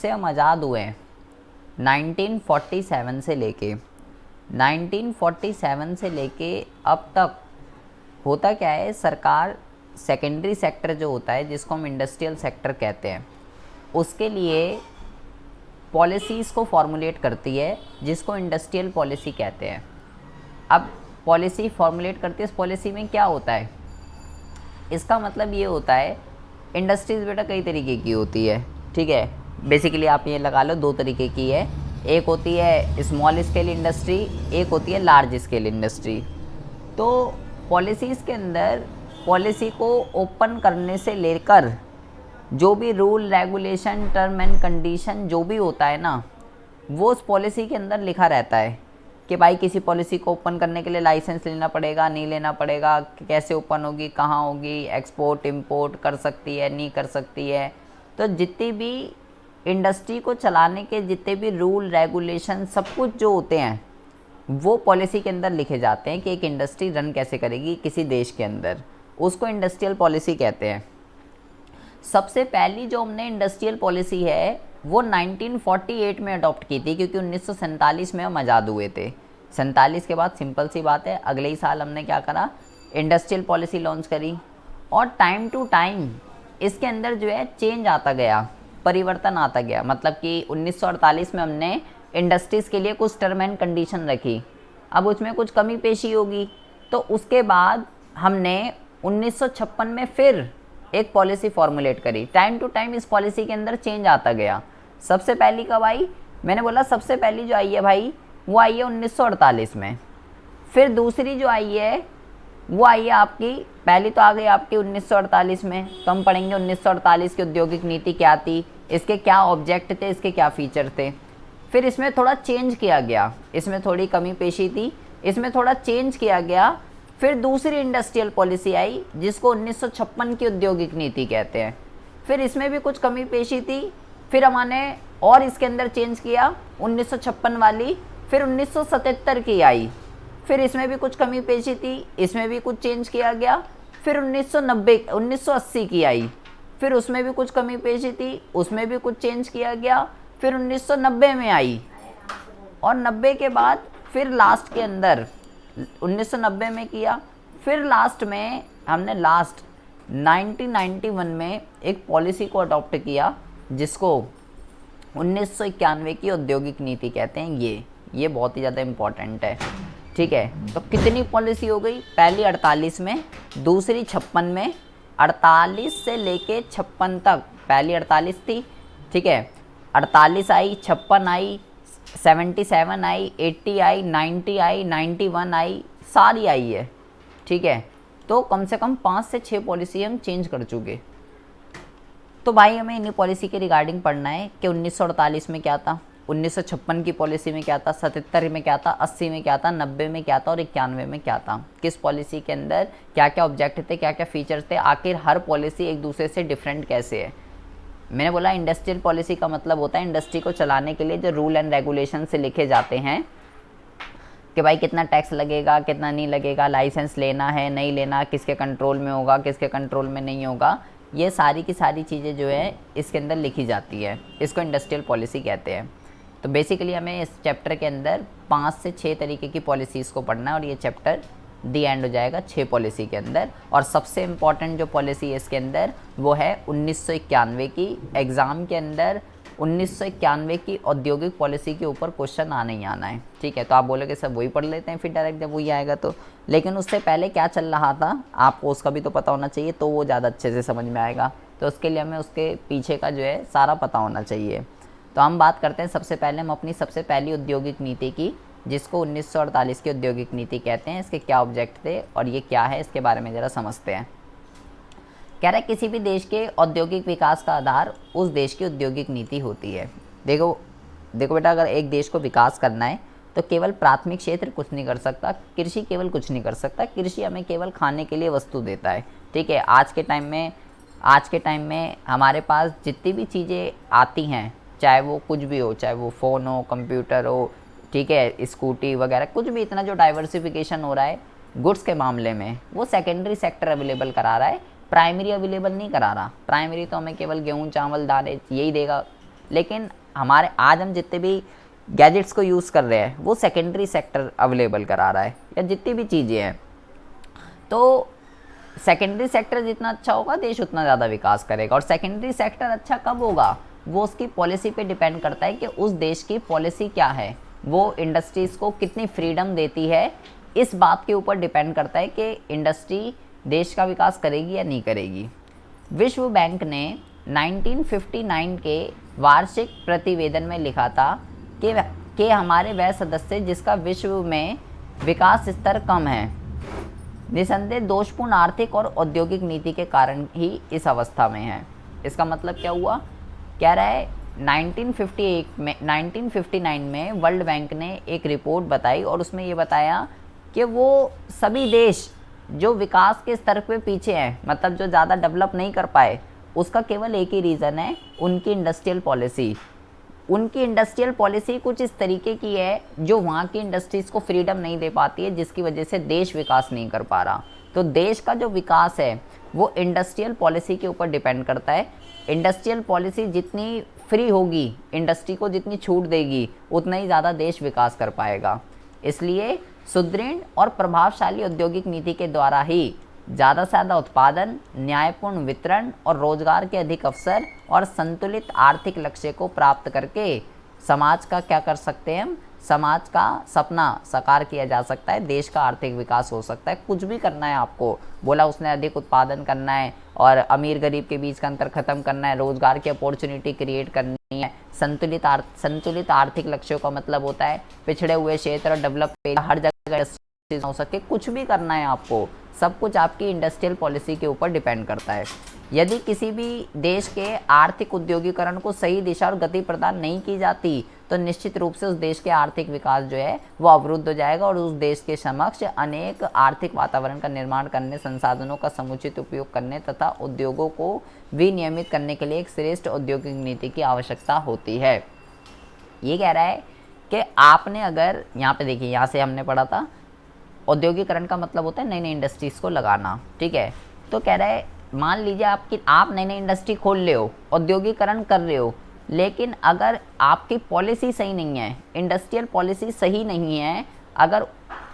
से हम आज़ाद हुए हैं 1947 से लेके अब तक होता क्या है, सरकार सेकेंडरी सेक्टर जो होता है जिसको हम इंडस्ट्रियल सेक्टर कहते हैं उसके लिए पॉलिसीज़ को फॉर्मुलेट करती है जिसको इंडस्ट्रियल पॉलिसी कहते हैं। अब पॉलिसी फॉर्मुलेट करती है, इस पॉलिसी में क्या होता है, इसका मतलब ये होता है इंडस्ट्रीज़ बेटा कई तरीके की होती है, ठीक है। बेसिकली आप ये लगा लो दो तरीके की है, एक होती है स्मॉल स्केल इंडस्ट्री, एक होती है लार्ज स्केल इंडस्ट्री। तो पॉलिसीज़ के अंदर पॉलिसी को ओपन करने से लेकर जो भी rule regulation term and condition जो भी होता है ना, वो उस पॉलिसी के अंदर लिखा रहता है कि भाई किसी पॉलिसी को ओपन करने के लिए लाइसेंस लेना पड़ेगा, नहीं लेना पड़ेगा, कैसे ओपन होगी, कहाँ होगी, एक्सपोर्ट इंपोर्ट कर सकती है, नहीं कर सकती है। तो जितनी भी इंडस्ट्री को चलाने के जितने भी रूल रेगुलेशन सब कुछ जो होते हैं वो पॉलिसी के अंदर लिखे जाते हैं कि एक इंडस्ट्री रन कैसे करेगी किसी देश के अंदर, उसको इंडस्ट्रियल पॉलिसी कहते हैं। सबसे पहली जो हमने इंडस्ट्रियल पॉलिसी है वो 1948 में अडॉप्ट की थी, क्योंकि 1947 में हम आज़ाद हुए थे। 47 के बाद सिंपल सी बात है अगले ही साल हमने क्या करा, इंडस्ट्रियल पॉलिसी लॉन्च करी। और टाइम टू टाइम इसके अंदर जो है चेंज आता गया, परिवर्तन आता गया। मतलब कि 1948 में हमने इंडस्ट्रीज़ के लिए कुछ टर्म एंड कंडीशन रखी, अब उसमें कुछ कमी पेशी होगी, तो उसके बाद हमने 1956 में फिर एक पॉलिसी फॉर्मुलेट करी। टाइम टू टाइम इस पॉलिसी के अंदर चेंज आता गया। सबसे पहली कब आई, मैंने बोला सबसे पहली जो आई है भाई वो आई है 1948 में। फिर दूसरी जो आई है वो आई है आपकी, पहली तो आ गई आपकी 1948 में, तो हम पढ़ेंगे 1948 की औद्योगिक नीति क्या थी, इसके क्या ऑब्जेक्ट थे, इसके क्या फीचर थे। फिर इसमें थोड़ा चेंज किया गया, इसमें थोड़ी कमी पेशी थी, इसमें थोड़ा चेंज किया गया। फिर दूसरी इंडस्ट्रियल पॉलिसी आई जिसको 1956 की औद्योगिक नीति कहते हैं। फिर इसमें भी कुछ कमी पेशी थी, फिर हमने और इसके अंदर चेंज किया 1956 वाली। फिर 1977 की आई, फिर इसमें भी कुछ कमी पेशी थी, इसमें भी कुछ चेंज किया गया। फिर 1980 की आई, फिर उसमें भी कुछ कमी पेशी थी, उसमें भी कुछ चेंज किया गया। फिर 1990 में आई, और 90 के बाद फिर लास्ट के अंदर 1990 में किया। फिर लास्ट में हमने 1991 में एक पॉलिसी को अडॉप्ट किया जिसको 1991 की औद्योगिक नीति कहते हैं। ये बहुत ही ज़्यादा इम्पॉर्टेंट है, ठीक है। तो कितनी पॉलिसी हो गई, पहली 48 में, दूसरी 56 में। 48 से लेके 56 तक, पहली 48 थी, ठीक है, 48 आई, 56 आई, 77 आई, 80 आई, 90 आई, 91 आई, सारी आई है, ठीक है। तो कम से कम 5 से 6 पॉलिसी हम चेंज कर चुके। तो भाई हमें इन्हीं पॉलिसी के रिगार्डिंग पढ़ना है कि 1948 में क्या था, 1956 की पॉलिसी में क्या था, 77 में क्या था, 80 में क्या था, 90 में क्या था और 91 में क्या था। किस पॉलिसी के अंदर क्या क्या ऑब्जेक्ट थे, क्या क्या फीचर्स थे, आखिर हर पॉलिसी एक दूसरे से डिफरेंट कैसे है। मैंने बोला इंडस्ट्रियल पॉलिसी का मतलब होता है इंडस्ट्री को चलाने के लिए जो रूल एंड रेगुलेशन से लिखे जाते हैं कि भाई कितना टैक्स लगेगा, कितना नहीं लगेगा, लाइसेंस लेना है नहीं लेना, किसके कंट्रोल में होगा, किसके कंट्रोल में नहीं होगा, ये सारी की सारी चीज़ें जो है इसके अंदर लिखी जाती है, इसको इंडस्ट्रियल पॉलिसी कहते हैं। तो बेसिकली हमें इस चैप्टर के अंदर 5 से 6 तरीके की पॉलिसीज़ को पढ़ना है, और ये चैप्टर दी एंड हो जाएगा 6 पॉलिसी के अंदर। और सबसे इम्पॉर्टेंट जो पॉलिसी है इसके अंदर वो है 1991 की। एग्ज़ाम के अंदर 1991 की औद्योगिक पॉलिसी के ऊपर क्वेश्चन आना ही आना है, ठीक है। तो आप बोलोगे सब वही पढ़ लेते हैं फिर डायरेक्ट जब वही आएगा तो, लेकिन उससे पहले क्या चल रहा था आपको उसका भी तो पता होना चाहिए, तो वो ज़्यादा अच्छे से समझ में आएगा। तो उसके लिए हमें उसके पीछे का जो है सारा पता होना चाहिए। तो हम बात करते हैं सबसे पहले हम अपनी सबसे पहली औद्योगिक नीति की, जिसको 1948 की औद्योगिक नीति कहते हैं। इसके क्या ऑब्जेक्ट थे और ये क्या है, इसके बारे में ज़रा समझते हैं। कह रहा है किसी भी देश के औद्योगिक विकास का आधार उस देश की औद्योगिक नीति होती है। देखो बेटा, अगर एक देश को विकास करना है तो केवल प्राथमिक क्षेत्र कुछ नहीं कर सकता, कृषि केवल कुछ नहीं कर सकता। कृषि हमें केवल खाने के लिए वस्तु देता है, ठीक है। आज के टाइम में हमारे पास जितनी भी चीज़ें आती हैं, चाहे वो कुछ भी हो, चाहे वो फ़ोन हो, कंप्यूटर हो, ठीक है, स्कूटी वगैरह, कुछ भी, इतना जो डाइवर्सिफिकेशन हो रहा है गुड्स के मामले में, वो सेकेंडरी सेक्टर अवेलेबल करा रहा है, प्राइमरी अवेलेबल नहीं करा रहा। प्राइमरी तो हमें केवल गेहूँ चावल दालें यही देगा, लेकिन हमारे आज हम जितने भी गैजेट्स को यूज़ कर रहे हैं वो सेकेंडरी सेक्टर अवेलेबल करा रहा है, या जितनी भी चीज़ें हैं। तो सेकेंडरी सेक्टर जितना अच्छा होगा देश उतना ज़्यादा विकास करेगा। और सेकेंडरी सेक्टर अच्छा कब होगा, वो उसकी पॉलिसी पे डिपेंड करता है कि उस देश की पॉलिसी क्या है, वो इंडस्ट्रीज़ को कितनी फ्रीडम देती है। इस बात के ऊपर डिपेंड करता है कि इंडस्ट्री देश का विकास करेगी या नहीं करेगी। विश्व बैंक ने 1959 के वार्षिक प्रतिवेदन में लिखा था कि हमारे वह सदस्य जिसका विश्व में विकास स्तर कम है, निसंदेह दोषपूर्ण आर्थिक और औद्योगिक नीति के कारण ही इस अवस्था में है। इसका मतलब क्या हुआ, कह रहा है 1959 में वर्ल्ड बैंक ने एक रिपोर्ट बताई और उसमें ये बताया कि वो सभी देश जो विकास के स्तर पे पीछे हैं, मतलब जो ज़्यादा डेवलप नहीं कर पाए, उसका केवल एक ही रीज़न है, उनकी इंडस्ट्रियल पॉलिसी। उनकी इंडस्ट्रियल पॉलिसी कुछ इस तरीके की है जो वहाँ की इंडस्ट्रीज़ को फ्रीडम नहीं दे पाती है, जिसकी वजह से देश विकास नहीं कर पा रहा। तो देश का जो विकास है वो इंडस्ट्रियल पॉलिसी के ऊपर डिपेंड करता है। इंडस्ट्रियल पॉलिसी जितनी फ्री होगी, इंडस्ट्री को जितनी छूट देगी, उतना ही ज़्यादा देश विकास कर पाएगा। इसलिए सुदृढ़ और प्रभावशाली औद्योगिक नीति के द्वारा ही ज़्यादा से ज़्यादा उत्पादन, न्यायपूर्ण वितरण और रोजगार के अधिक अवसर और संतुलित आर्थिक लक्ष्य को प्राप्त करके समाज का क्या कर सकते हैं हम, समाज का सपना साकार किया जा सकता है, देश का आर्थिक विकास हो सकता है। कुछ भी करना है आपको, बोला उसने अधिक उत्पादन करना है और अमीर गरीब के बीच का अंतर खत्म करना है, रोजगार की अपॉर्चुनिटी क्रिएट करनी है, संतुलित आर्थिक लक्ष्यों का मतलब होता है पिछड़े हुए क्षेत्र और डेवलप हर जगह हो सके। कुछ भी करना है आपको, सब कुछ आपकी इंडस्ट्रियल पॉलिसी के ऊपर डिपेंड करता है। यदि किसी भी देश के आर्थिक उद्योगीकरण को सही दिशा और गति प्रदान नहीं की जाती तो निश्चित रूप से उस देश के आर्थिक विकास जो है वो अवरुद्ध हो जाएगा और उस देश के समक्ष अनेक आर्थिक वातावरण का निर्माण करने, संसाधनों का समुचित उपयोग करने तथा उद्योगों को विनियमित करने के लिए एक श्रेष्ठ औद्योगिक नीति की आवश्यकता होती है। ये कह रहा है कि आपने अगर यहाँ पे देखिए, यहाँ से हमने पढ़ा था औद्योगिकरण का मतलब होता है नई नई इंडस्ट्रीज़ को लगाना, ठीक है। तो कह रहा है मान लीजिए आप नई नई इंडस्ट्री खोल रहे हो, औद्योगिकरण कर रहे हो, लेकिन अगर आपकी पॉलिसी सही नहीं है, इंडस्ट्रियल पॉलिसी सही नहीं है, अगर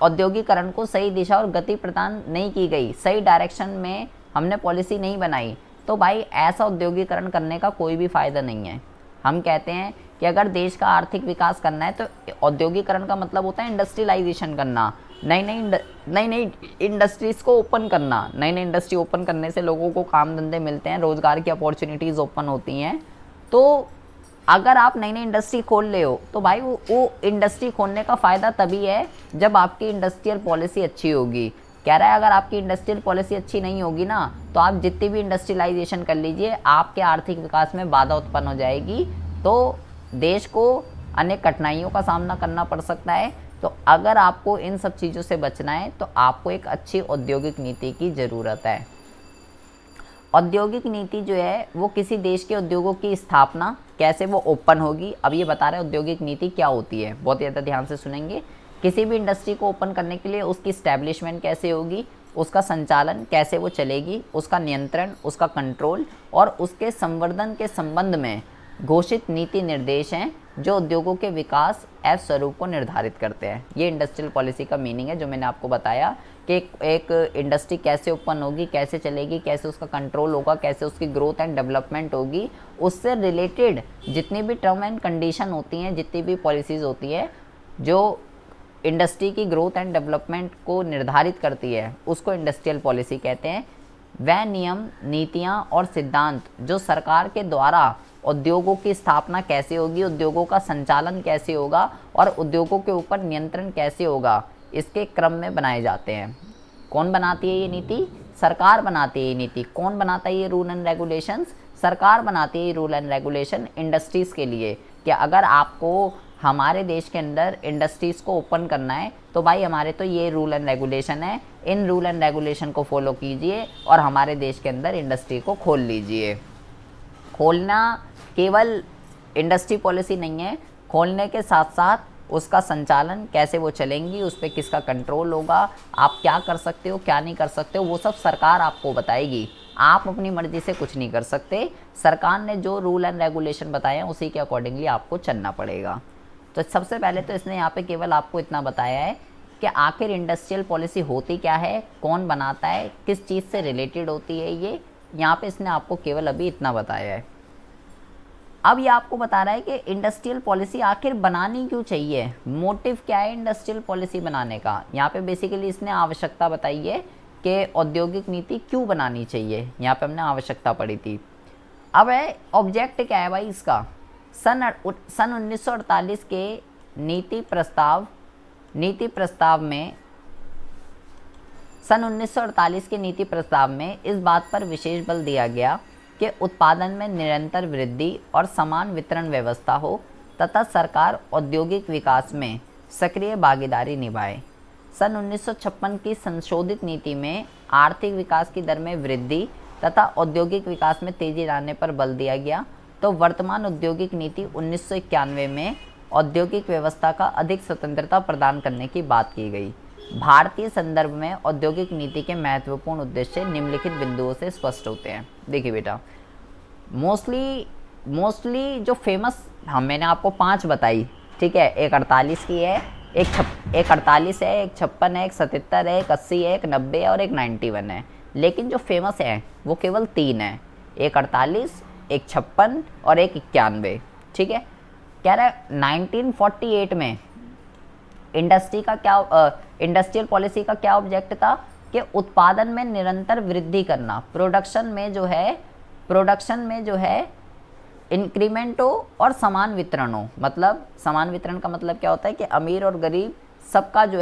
औद्योगिकरण को सही दिशा और गति प्रदान नहीं की गई, सही डायरेक्शन में हमने पॉलिसी नहीं बनाई, तो भाई ऐसा औद्योगिकरण करने का कोई भी फ़ायदा नहीं है। हम कहते हैं कि अगर देश का आर्थिक विकास करना है तो औद्योगिकरण का मतलब होता है इंडस्ट्रियलाइजेशन करना, नई नई इंडस्ट्रीज़ को ओपन करना। नई नई इंडस्ट्री ओपन करने से लोगों को काम धंधे मिलते हैं, रोज़गार की अपॉर्चुनिटीज़ ओपन होती हैं। तो अगर आप नई नई इंडस्ट्री खोल रहे हो तो भाई वो इंडस्ट्री खोलने का फ़ायदा तभी है जब आपकी इंडस्ट्रियल पॉलिसी अच्छी होगी। कह रहा है अगर आपकी इंडस्ट्रियल पॉलिसी अच्छी नहीं होगी ना, तो आप जितनी भी इंडस्ट्रियलाइजेशन कर लीजिए, आपके आर्थिक विकास में बाधा उत्पन्न हो जाएगी, तो देश को अनेक कठिनाइयों का सामना करना पड़ सकता है। तो अगर आपको इन सब चीज़ों से बचना है तो आपको एक अच्छी औद्योगिक नीति की ज़रूरत है। औद्योगिक नीति जो है वो किसी देश के उद्योगों की स्थापना कैसे वो ओपन होगी, अब ये बता रहे हैं औद्योगिक नीति क्या होती है, बहुत ज़्यादा ध्यान से सुनेंगे। किसी भी इंडस्ट्री को ओपन करने के लिए उसकी इस्टेब्लिशमेंट कैसे होगी, उसका संचालन कैसे वो चलेगी, उसका नियंत्रण, उसका कंट्रोल और उसके संवर्धन के संबंध में घोषित नीति निर्देश हैं जो उद्योगों के विकास एवं स्वरूप को निर्धारित करते हैं। ये इंडस्ट्रियल पॉलिसी का मीनिंग है जो मैंने आपको बताया कि एक इंडस्ट्री कैसे ओपन होगी, कैसे चलेगी, कैसे उसका कंट्रोल होगा, कैसे उसकी ग्रोथ एंड डेवलपमेंट होगी, उससे रिलेटेड जितनी भी टर्म एंड कंडीशन होती हैं, जितनी भी पॉलिसीज़ होती है जो इंडस्ट्री की ग्रोथ एंड डेवलपमेंट को निर्धारित करती है, उसको इंडस्ट्रियल पॉलिसी कहते हैं। वह नियम, नीतियाँ और सिद्धांत जो सरकार के द्वारा उद्योगों की स्थापना कैसे होगी, उद्योगों का संचालन कैसे होगा और उद्योगों के ऊपर नियंत्रण कैसे होगा, इसके क्रम में बनाए जाते हैं। कौन बनाती है ये नीति? सरकार बनाती है ये नीति। कौन बनाता है ये रूल एंड रेगुलेशंस? सरकार बनाती है ये रूल एंड रेगुलेशन इंडस्ट्रीज़ के लिए कि अगर आपको हमारे देश के अंदर इंडस्ट्रीज़ को ओपन करना है तो भाई हमारे तो ये रूल एंड रेगुलेशन है, इन रूल एंड रेगुलेशन को फॉलो कीजिए और हमारे देश के अंदर इंडस्ट्री को खोल लीजिए। खोलना केवल इंडस्ट्री पॉलिसी नहीं है, खोलने के साथ साथ उसका संचालन कैसे वो चलेंगी, उस पर किसका कंट्रोल होगा, आप क्या कर सकते हो क्या नहीं कर सकते हो, वो सब सरकार आपको बताएगी। आप अपनी मर्जी से कुछ नहीं कर सकते, सरकार ने जो रूल एंड रेगुलेशन बताए हैं उसी के अकॉर्डिंगली आपको चलना पड़ेगा। तो सबसे पहले तो इसने यहाँ पे केवल आपको इतना बताया है कि आखिर इंडस्ट्रियल पॉलिसी होती क्या है, कौन बनाता है, किस चीज़ से रिलेटेड होती है, ये यहाँ पे इसने आपको केवल अभी इतना बताया है। अब ये आपको बता रहा है कि इंडस्ट्रियल पॉलिसी आखिर बनानी क्यों चाहिए, मोटिव क्या है इंडस्ट्रियल पॉलिसी बनाने का। यहाँ पे बेसिकली इसने आवश्यकता बताई है कि औद्योगिक नीति क्यों बनानी चाहिए, यहाँ पे हमने आवश्यकता पढ़ी थी। अब है ऑब्जेक्ट क्या है भाई इसका, सन 1948 के नीति प्रस्ताव में सन 1948 के नीति प्रस्ताव में इस बात पर विशेष बल दिया गया कि उत्पादन में निरंतर वृद्धि और समान वितरण व्यवस्था हो तथा सरकार औद्योगिक विकास में सक्रिय भागीदारी निभाए। सन 1956 की संशोधित नीति में आर्थिक विकास की दर में वृद्धि तथा औद्योगिक विकास में तेजी लाने पर बल दिया गया, तो वर्तमान औद्योगिक नीति 1991 में औद्योगिक व्यवस्था का अधिक स्वतंत्रता प्रदान करने की बात की गई। भारतीय संदर्भ में औद्योगिक नीति के महत्वपूर्ण उद्देश्य निम्नलिखित बिंदुओं से स्पष्ट होते हैं। देखिए बेटा, मोस्टली जो फेमस मैंने आपको 5 बताई, ठीक है, एक 48 की है, एक 48 है, एक 56 है, एक 77 है, एक 80 है, एक 90 है और एक 91 है। लेकिन जो फेमस है वो केवल 3 है, एक 48, एक 56 और एक 91। ठीक है, कह रहा है 1948 में इंडस्ट्रियल पॉलिसी का क्या ऑब्जेक्ट था कि उत्पादन में निरंतर वृद्धि करना, प्रोडक्शन में जो है इंक्रीमेंट हो और समान वितरण हो। मतलब समान वितरण का मतलब क्या होता है कि अमीर और गरीब सबका जो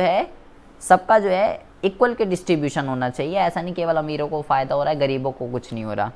है इक्वल के डिस्ट्रीब्यूशन होना चाहिए। ऐसा नहीं केवल अमीरों को फ़ायदा हो रहा है, गरीबों को कुछ नहीं हो रहा।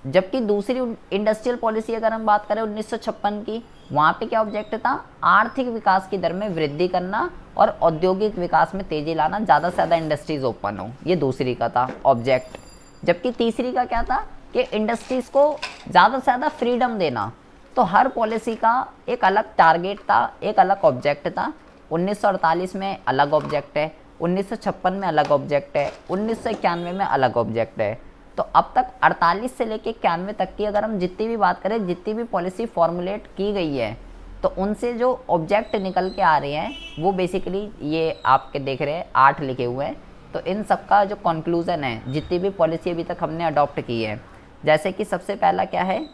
जबकि दूसरी इंडस्ट्रियल पॉलिसी अगर हम बात करें 1956 की, वहाँ पे क्या ऑब्जेक्ट था, आर्थिक विकास की दर में वृद्धि करना और औद्योगिक विकास में तेजी लाना, ज़्यादा से ज़्यादा इंडस्ट्रीज ओपन हो, ये दूसरी का था ऑब्जेक्ट। जबकि तीसरी का क्या था कि इंडस्ट्रीज को ज़्यादा से ज़्यादा फ्रीडम देना। तो हर पॉलिसी का एक अलग टारगेट था, एक अलग ऑब्जेक्ट था। 1948 में अलग ऑब्जेक्ट है, 1956 में अलग ऑब्जेक्ट है, 1991 में अलग ऑब्जेक्ट है। तो अब तक 48 से लेके 91 तक की अगर हम जितनी भी बात करें, जितनी भी पॉलिसी फॉर्मुलेट की गई है, तो उनसे जो ऑब्जेक्ट निकल के आ रहे हैं वो बेसिकली ये आपके देख रहे हैं 8 लिखे हुए हैं। तो इन सब का जो कंक्लूज़न है, जितनी भी पॉलिसी अभी तक हमने अडॉप्ट की है, जैसे कि सबसे पहला क्या है,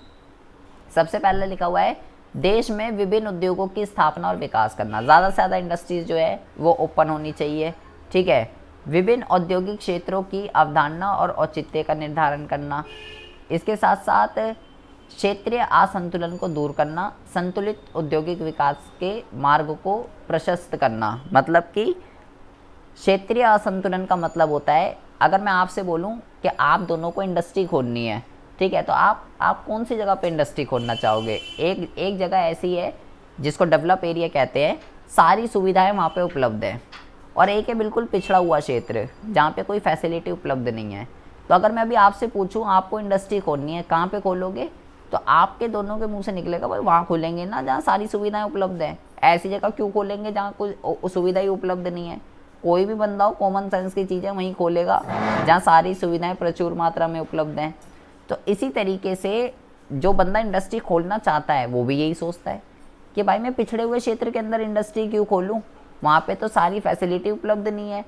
सबसे पहले लिखा हुआ है देश में विभिन्न उद्योगों की स्थापना और विकास करना, ज़्यादा से ज़्यादा इंडस्ट्रीज जो है वो ओपन होनी चाहिए। ठीक है, विभिन्न औद्योगिक क्षेत्रों की अवधारणा और औचित्य का निर्धारण करना, इसके साथ साथ क्षेत्रीय असंतुलन को दूर करना, संतुलित औद्योगिक विकास के मार्ग को प्रशस्त करना। मतलब कि क्षेत्रीय असंतुलन का मतलब होता है, अगर मैं आपसे बोलूं कि आप दोनों को इंडस्ट्री खोलनी है, ठीक है, तो आप कौन सी जगह पे इंडस्ट्री खोलना चाहोगे। एक जगह ऐसी है जिसको डेवलप एरिया कहते हैं, सारी सुविधाएं वहाँ पे उपलब्ध है, और एक है बिल्कुल पिछड़ा हुआ क्षेत्र जहाँ पे कोई फैसिलिटी उपलब्ध नहीं है। तो अगर मैं अभी आपसे पूछूं आपको इंडस्ट्री खोलनी है, कहाँ पे खोलोगे, तो आपके दोनों के मुंह से निकलेगा भाई वहाँ खोलेंगे ना जहाँ सारी सुविधाएं उपलब्ध हैं। ऐसी जगह क्यों खोलेंगे जहाँ कोई सुविधा ही उपलब्ध नहीं है। कोई भी बंदा हो, कॉमन सेंस की चीज़ें वहीं खोलेगा जहाँ सारी सुविधाएं प्रचुर मात्रा में उपलब्ध हैं। तो इसी तरीके से जो बंदा इंडस्ट्री खोलना चाहता है वो भी यही सोचता है कि भाई मैं पिछड़े हुए क्षेत्र के अंदर इंडस्ट्री क्यों खोलूँ, वहाँ पे तो सारी फैसिलिटी उपलब्ध नहीं है।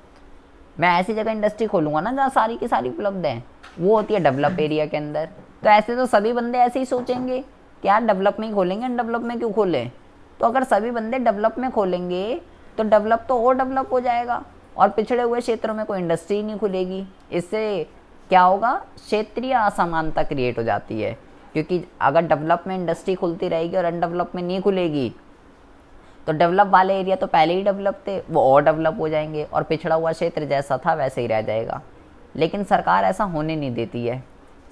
मैं ऐसी जगह इंडस्ट्री खोलूँगा ना जहाँ सारी की सारी उपलब्ध है, वो होती है डेवलप एरिया के अंदर। तो ऐसे तो सभी बंदे ऐसे ही सोचेंगे कि यार डेवलप में ही खोलेंगे, अनडेवलप में क्यों खोलें। तो अगर सभी बंदे डेवलप में खोलेंगे तो डेवलप तो और डेवलप हो जाएगा, और पिछड़े हुए क्षेत्रों में कोई इंडस्ट्री नहीं खुलेगी। इससे क्या होगा, क्षेत्रीय असमानता क्रिएट हो जाती है, क्योंकि अगर डेवलप में इंडस्ट्री खुलती रहेगी और अनडेवलप में नहीं खुलेगी तो डेवलप वाले एरिया तो पहले ही डेवलप थे, वो और डेवलप हो जाएंगे, और पिछड़ा हुआ क्षेत्र जैसा था वैसे ही रह जाएगा। लेकिन सरकार ऐसा होने नहीं देती है।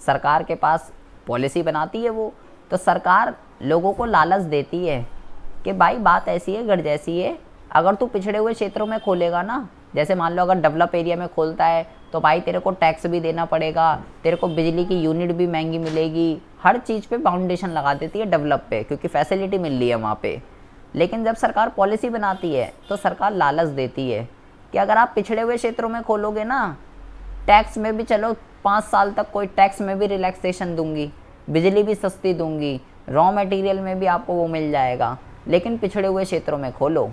सरकार के पास पॉलिसी बनाती है वो, तो सरकार लोगों को लालच देती है कि भाई बात ऐसी है, गढ़ जैसी है, अगर तू पिछड़े हुए क्षेत्रों में खोलेगा ना, जैसे मान लो अगर डेवलप एरिया में खोलता है तो भाई तेरे को टैक्स भी देना पड़ेगा, तेरे को बिजली की यूनिट भी महंगी मिलेगी, हर चीज़ पे फाउंडेशन लगा देती है डेवलप पे, क्योंकि फैसिलिटी मिल रही है वहाँ पे। लेकिन जब सरकार पॉलिसी बनाती है तो सरकार लालच देती है कि अगर आप पिछड़े हुए क्षेत्रों में खोलोगे ना, टैक्स में भी चलो 5 साल तक कोई टैक्स में भी रिलैक्सेशन दूंगी, बिजली भी सस्ती दूंगी, रॉ मटेरियल में भी आपको वो मिल जाएगा, लेकिन पिछड़े हुए क्षेत्रों में खोलो।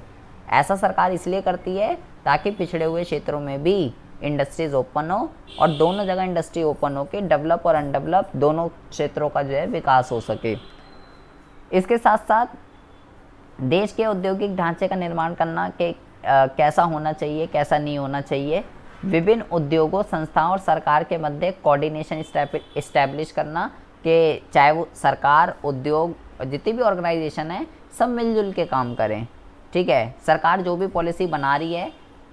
ऐसा सरकार इसलिए करती है ताकि पिछड़े हुए क्षेत्रों में भी इंडस्ट्रीज़ ओपन हो और दोनों जगह इंडस्ट्री ओपन हो के डेवलप और अनडेवलप दोनों क्षेत्रों का जो है विकास हो सके। इसके साथ साथ देश के औद्योगिक ढांचे का निर्माण करना कि कैसा होना चाहिए, कैसा नहीं होना चाहिए, विभिन्न उद्योगों, संस्थाओं और सरकार के मध्य कोऑर्डिनेशन इस्टेब्लिश करना कि चाहे वो सरकार, उद्योग, जितनी भी ऑर्गेनाइजेशन है, सब मिलजुल के काम करें। ठीक है, सरकार जो भी पॉलिसी बना रही है,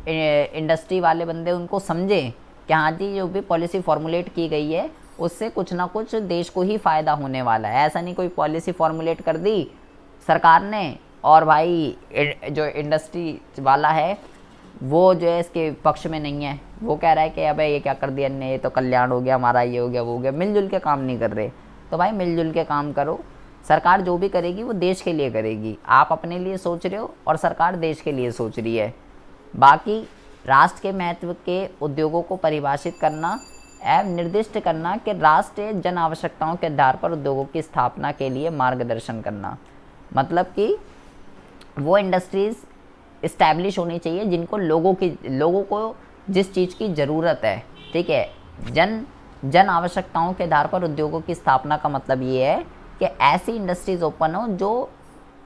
इंडस्ट्री वाले बंदे उनको समझें कि हाँ जी जो भी पॉलिसी फॉर्मुलेट की गई है उससे कुछ ना कुछ देश को ही फ़ायदा होने वाला है। ऐसा नहीं कोई पॉलिसी फॉर्मुलेट कर दी सरकार ने और भाई जो इंडस्ट्री वाला है वो जो है इसके पक्ष में नहीं है, वो कह रहा है कि अबे ये क्या कर दिया ने, ये तो कल्याण हो गया हमारा, ये हो गया वो हो गया। मिलजुल के काम नहीं कर रहे, तो भाई मिलजुल के काम करो। सरकार जो भी करेगी वो देश के लिए करेगी। आप अपने लिए सोच रहे हो और सरकार देश के लिए सोच रही है। बाकी राष्ट्र के महत्व के उद्योगों को परिभाषित करना एवं निर्दिष्ट करना कि राष्ट्रीय जन आवश्यकताओं के आधार पर उद्योगों की स्थापना के लिए मार्गदर्शन करना, मतलब कि वो इंडस्ट्रीज़ इस्टेब्लिश होनी चाहिए जिनको लोगों को जिस चीज़ की ज़रूरत है। ठीक है, जन आवश्यकताओं के आधार पर उद्योगों की स्थापना का मतलब ये है कि ऐसी इंडस्ट्रीज़ ओपन हो जो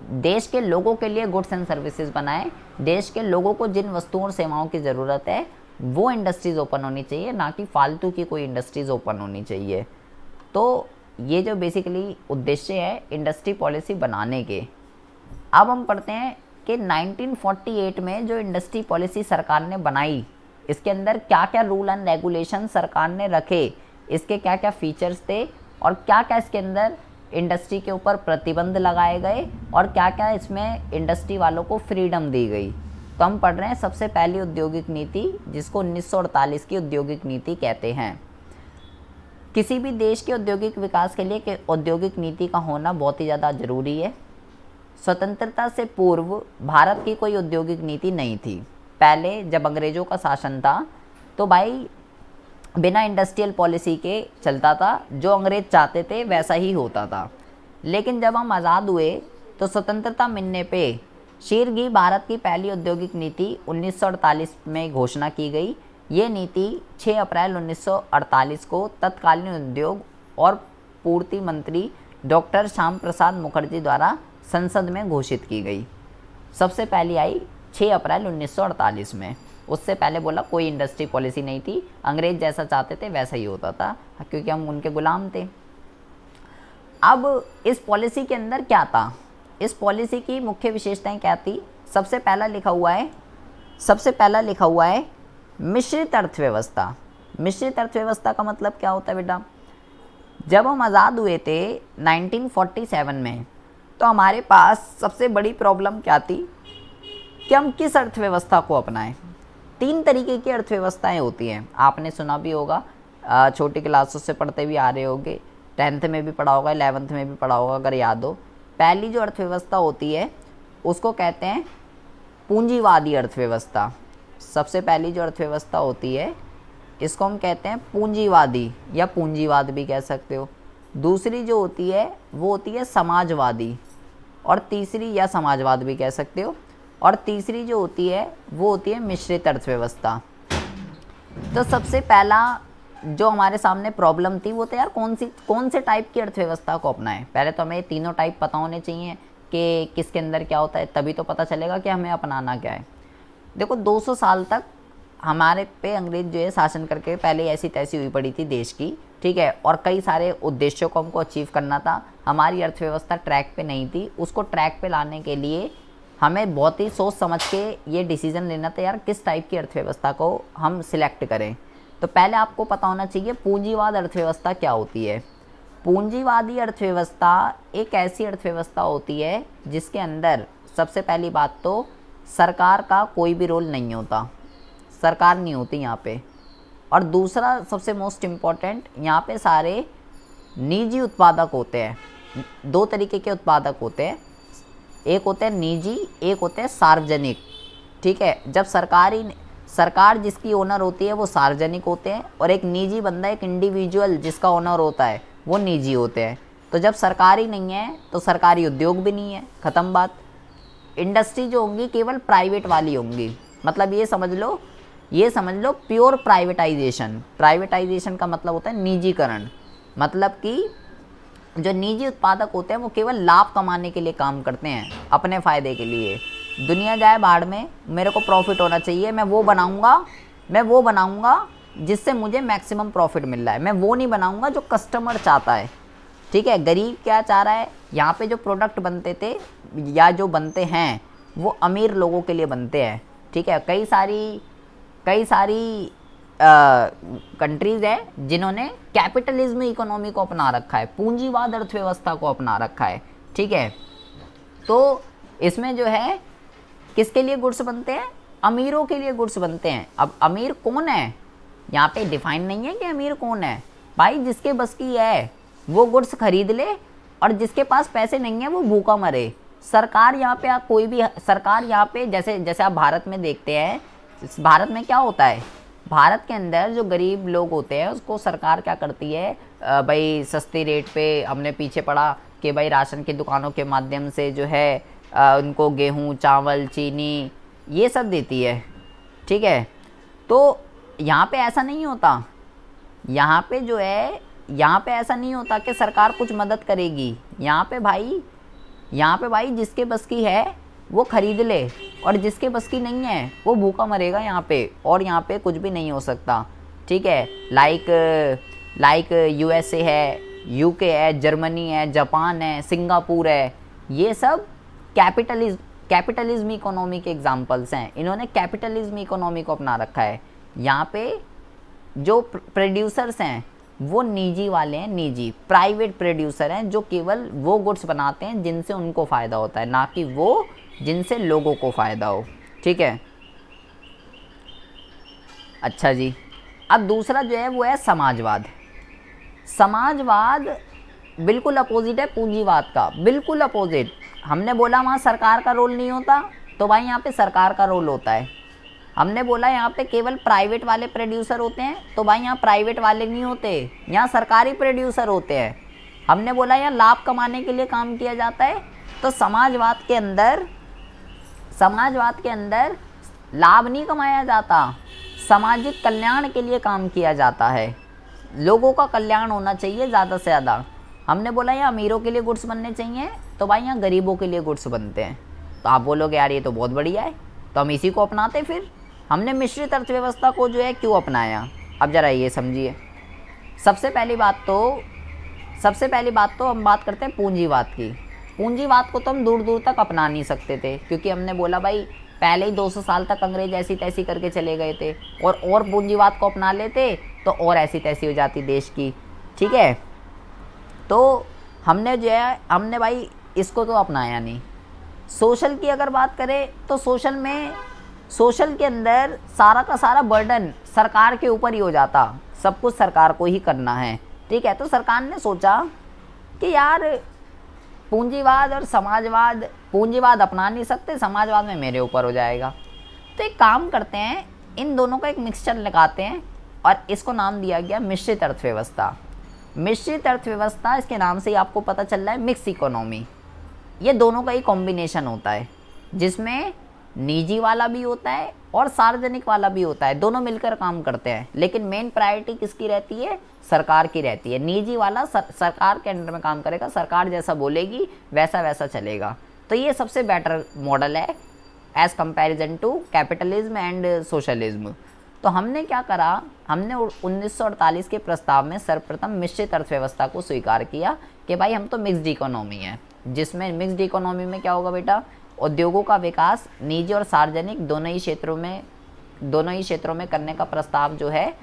देश के लोगों के लिए गुड्स एंड सर्विसेज बनाए, देश के लोगों को जिन वस्तुओं और सेवाओं की ज़रूरत है वो इंडस्ट्रीज़ ओपन होनी चाहिए, ना कि फालतू की कोई इंडस्ट्रीज़ ओपन होनी चाहिए। तो ये जो बेसिकली उद्देश्य है इंडस्ट्री पॉलिसी बनाने के। अब हम पढ़ते हैं कि 1948 में जो इंडस्ट्री पॉलिसी सरकार ने बनाई, इसके अंदर क्या क्या रूल एंड रेगुलेशन सरकार ने रखे, इसके क्या क्या फीचर्स थे और क्या क्या इसके अंदर इंडस्ट्री के ऊपर प्रतिबंध लगाए गए और क्या क्या इसमें इंडस्ट्री वालों को फ्रीडम दी गई। तो हम पढ़ रहे हैं सबसे पहली औद्योगिक नीति, जिसको 1948 की औद्योगिक नीति कहते हैं। किसी भी देश के औद्योगिक विकास के लिए कि औद्योगिक नीति का होना बहुत ही ज़्यादा ज़रूरी है। स्वतंत्रता से पूर्व भारत की कोई औद्योगिक नीति नहीं थी। पहले जब अंग्रेज़ों का शासन था तो भाई बिना इंडस्ट्रियल पॉलिसी के चलता था, जो अंग्रेज़ चाहते थे वैसा ही होता था। लेकिन जब हम आज़ाद हुए तो स्वतंत्रता मिलने पे शीघ्र भारत की पहली औद्योगिक नीति 1948 में घोषणा की गई। ये नीति 6 अप्रैल 1948 को तत्कालीन उद्योग और पूर्ति मंत्री डॉक्टर श्याम प्रसाद मुखर्जी द्वारा संसद में घोषित की गई। सबसे पहली आई 6 अप्रैल 1948 में। उससे पहले बोला कोई इंडस्ट्री पॉलिसी नहीं थी, अंग्रेज जैसा चाहते थे वैसा ही होता था क्योंकि हम उनके गुलाम थे। अब इस पॉलिसी के अंदर क्या था, इस पॉलिसी की मुख्य विशेषताएं क्या थी? सबसे पहला लिखा हुआ है मिश्रित अर्थव्यवस्था। मिश्रित अर्थव्यवस्था का मतलब क्या होता है बेटा? जब हम आज़ाद हुए थे 1947 में तो हमारे पास सबसे बड़ी प्रॉब्लम क्या थी कि हम किस अर्थव्यवस्था को अपनाएं। 3 तरीके की अर्थव्यवस्थाएं होती हैं, आपने सुना भी होगा, छोटी क्लासों से पढ़ते भी आ रहे होंगे, 10th में भी पढ़ा होगा, 11th में भी पढ़ा होगा अगर याद हो। पहली जो अर्थव्यवस्था होती है उसको कहते हैं पूंजीवादी अर्थव्यवस्था। सबसे पहली जो अर्थव्यवस्था होती है इसको हम कहते हैं पूंजीवादी या पूंजीवाद भी कह सकते हो। दूसरी जो होती है वो होती है समाजवादी, और तीसरी या समाजवाद भी कह सकते हो, और तीसरी जो होती है वो होती है मिश्रित अर्थव्यवस्था। तो सबसे पहला जो हमारे सामने प्रॉब्लम थी वो तो यार कौन से टाइप की अर्थव्यवस्था को अपनाएं। पहले तो हमें तीनों टाइप पता होने चाहिए कि किसके अंदर क्या होता है, तभी तो पता चलेगा कि हमें अपनाना क्या है। देखो 200 साल तक हमारे पे अंग्रेज जो है शासन करके पहले ऐसी तैसी हुई पड़ी थी देश की, ठीक है, और कई सारे उद्देश्यों को हमको अचीव करना था। हमारी अर्थव्यवस्था ट्रैक पे नहीं थी, उसको ट्रैक पे लाने के लिए हमें बहुत ही सोच समझ के ये डिसीज़न लेना था यार किस टाइप की अर्थव्यवस्था को हम सिलेक्ट करें। तो पहले आपको पता होना चाहिए पूंजीवाद अर्थव्यवस्था क्या होती है। पूंजीवादी अर्थव्यवस्था एक ऐसी अर्थव्यवस्था होती है जिसके अंदर सबसे पहली बात तो सरकार का कोई भी रोल नहीं होता, सरकार नहीं होती यहाँ पे। और दूसरा सबसे मोस्ट इम्पॉर्टेंट, यहाँ पे सारे निजी उत्पादक होते हैं। 2 तरीके के उत्पादक होते हैं, एक होते हैं निजी, एक होते हैं सार्वजनिक। ठीक है, जब सरकार जिसकी ओनर होती है वो सार्वजनिक होते हैं, और एक निजी बंदा, एक इंडिविजुअल जिसका ओनर होता है वो निजी होते हैं। तो जब सरकार ही नहीं है तो सरकारी उद्योग भी नहीं है, ख़त्म बात। इंडस्ट्री जो होंगी केवल प्राइवेट वाली होंगी, मतलब ये समझ लो प्योर प्राइवेटाइजेशन। प्राइवेटाइजेशन का मतलब होता है निजीकरण, मतलब कि जो निजी उत्पादक होते हैं वो केवल लाभ कमाने के लिए काम करते हैं, अपने फ़ायदे के लिए। दुनिया जाए भाड़ में, मेरे को प्रॉफिट होना चाहिए, मैं वो बनाऊंगा जिससे मुझे मैक्सिमम प्रॉफिट मिल रहा है, मैं वो नहीं बनाऊंगा जो कस्टमर चाहता है। ठीक है, गरीब क्या चाह रहा है, यहाँ पे जो प्रोडक्ट बनते थे या जो बनते हैं वो अमीर लोगों के लिए बनते हैं। ठीक है, कई सारी कंट्रीज़ हैं जिन्होंने कैपिटलिज्म इकोनॉमी को अपना रखा है, पूंजीवाद अर्थव्यवस्था को अपना रखा है। ठीक है, तो इसमें जो है किसके लिए गुड्स बनते हैं, अमीरों के लिए गुड्स बनते हैं। अब अमीर कौन है, यहाँ पे डिफाइन नहीं है कि अमीर कौन है भाई, जिसके बस की है वो गुड्स खरीद ले, और जिसके पास पैसे नहीं है वो भूखा मरे। सरकार यहाँ पे, आप कोई भी सरकार यहाँ पे, जैसे आप भारत में देखते हैं, भारत में क्या होता है, भारत के अंदर जो गरीब लोग होते हैं उसको सरकार क्या करती है, भाई सस्ती रेट पे, हमने पीछे पढ़ा कि भाई राशन की दुकानों के माध्यम से जो है उनको गेहूँ, चावल, चीनी ये सब देती है। ठीक है, तो यहाँ पे ऐसा नहीं होता, यहाँ पे जो है, यहाँ पे ऐसा नहीं होता कि सरकार कुछ मदद करेगी। यहाँ पे भाई जिसके बस की है वो खरीद ले, और जिसके बस की नहीं है वो भूखा मरेगा यहाँ पे, और यहाँ पे कुछ भी नहीं हो सकता। ठीक है, लाइक यूएसए है, यूके है, जर्मनी है, जापान है, सिंगापुर है, ये सब कैपिटलिज्म इकोनॉमी के एग्जाम्पल्स हैं। इन्होंने कैपिटलिज्म इकोनॉमी को अपना रखा है। यहाँ पे जो प्रोड्यूसर्स हैं वो निजी वाले हैं, निजी प्राइवेट प्रोड्यूसर हैं, जो केवल वो गुड्स बनाते हैं जिनसे उनको फ़ायदा होता है, ना कि वो जिनसे लोगों को फ़ायदा हो। ठीक है, अच्छा जी, अब दूसरा जो है वो है समाजवाद। समाजवाद बिल्कुल अपोजिट है पूंजीवाद का, बिल्कुल अपोजिट। हमने बोला वहाँ सरकार का रोल नहीं होता, तो भाई यहाँ पे सरकार का रोल होता है। हमने बोला यहाँ पे केवल प्राइवेट वाले प्रोड्यूसर होते हैं, तो भाई यहाँ प्राइवेट वाले नहीं होते, यहाँ सरकारी प्रोड्यूसर होते हैं। हमने बोला यहाँ लाभ कमाने के लिए काम किया जाता है, तो समाजवाद के अंदर लाभ नहीं कमाया जाता, सामाजिक कल्याण के लिए काम किया जाता है, लोगों का कल्याण होना चाहिए ज़्यादा से ज़्यादा। हमने बोला यहाँ अमीरों के लिए गुड्स बनने चाहिए, तो भाई यहाँ गरीबों के लिए गुड्स बनते हैं। तो आप बोलोगे यार ये तो बहुत बढ़िया है, तो हम इसी को अपनाते। फिर हमने मिश्रित अर्थव्यवस्था को जो है क्यों अपनाया, अब ज़रा ये समझिए। सबसे पहली बात तो हम बात करते हैं पूंजीवाद की। पूंजीवाद को तो हम दूर दूर तक अपना नहीं सकते थे, क्योंकि हमने बोला भाई पहले ही 200 साल तक अंग्रेज ऐसी तैसी करके चले गए थे, और पूंजीवाद को अपना लेते तो और ऐसी तैसी हो जाती देश की। ठीक है, तो हमने भाई इसको तो अपनाया नहीं। सोशल की अगर बात करें तो सोशल के अंदर सारा का सारा बर्डन सरकार के ऊपर ही हो जाता, सब कुछ सरकार को ही करना है। ठीक है, तो सरकार ने सोचा कि यार पूंजीवाद और समाजवाद, पूंजीवाद अपना नहीं सकते, समाजवाद में मेरे ऊपर हो जाएगा, तो एक काम करते हैं, इन दोनों का एक मिक्सचर लगाते हैं, और इसको नाम दिया गया मिश्रित अर्थव्यवस्था। मिश्रित अर्थव्यवस्था, इसके नाम से ही आपको पता चल रहा है मिक्स इकोनॉमी। ये दोनों का ही कॉम्बिनेशन होता है, जिसमें निजी वाला भी होता है और सार्वजनिक वाला भी होता है, दोनों मिलकर काम करते हैं। लेकिन मेन प्रायोरिटी किसकी रहती है, सरकार की रहती है। निजी वाला सरकार के अंडर में काम करेगा, सरकार जैसा बोलेगी वैसा वैसा चलेगा। तो ये सबसे बेटर मॉडल है as comparison to capitalism and socialism. तो हमने क्या करा, हमने 1948 के प्रस्ताव में सर्वप्रथम मिश्रित अर्थव्यवस्था को स्वीकार किया कि भाई हम तो मिक्स्ड इकोनॉमी है, जिसमें मिक्स्ड इकोनॉमी में क्या होगा बेटा, उद्योगों का विकास निजी और सार्वजनिक दोनों ही क्षेत्रों में करने का प्रस्ताव जो है,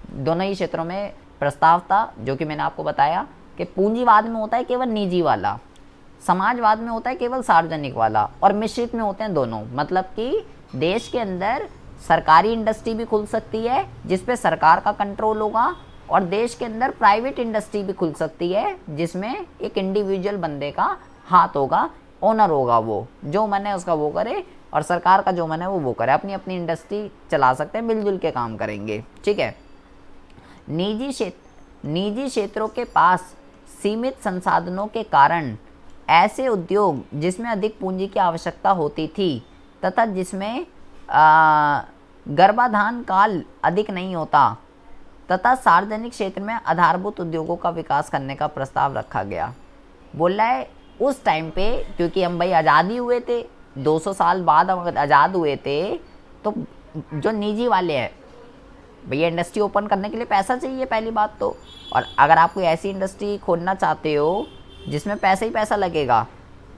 दोनों ही क्षेत्रों में प्रस्ताव था, जो कि मैंने आपको बताया कि पूंजीवाद में होता है केवल निजी वाला, समाजवाद में होता है केवल सार्वजनिक वाला, और मिश्रित में होते हैं दोनों। मतलब कि देश के अंदर सरकारी इंडस्ट्री भी खुल सकती है जिस पे सरकार का कंट्रोल होगा, और देश के अंदर प्राइवेट इंडस्ट्री भी खुल सकती है जिसमें एक इंडिविजुअल बंदे का हाथ होगा। ओनर होगा वो, जो मन है उसका वो करे, और सरकार का जो मन है वो करे, अपनी अपनी इंडस्ट्री चला सकते हैं, मिलजुल के काम करेंगे। ठीक है। निजी क्षेत्रों के पास सीमित संसाधनों के कारण ऐसे उद्योग जिसमें अधिक पूंजी की आवश्यकता होती थी तथा जिसमें गर्भाधान काल अधिक नहीं होता तथा सार्वजनिक क्षेत्र में आधारभूत उद्योगों का विकास करने का प्रस्ताव रखा गया। बोल रहा है उस टाइम पे, क्योंकि हम भाई आज़ादी हुए थे, 200 साल बाद हम आज़ाद हुए थे, तो जो निजी वाले हैं भैया, इंडस्ट्री ओपन करने के लिए पैसा चाहिए पहली बात तो, और अगर आप कोई ऐसी इंडस्ट्री खोलना चाहते हो जिसमें पैसा ही पैसा लगेगा,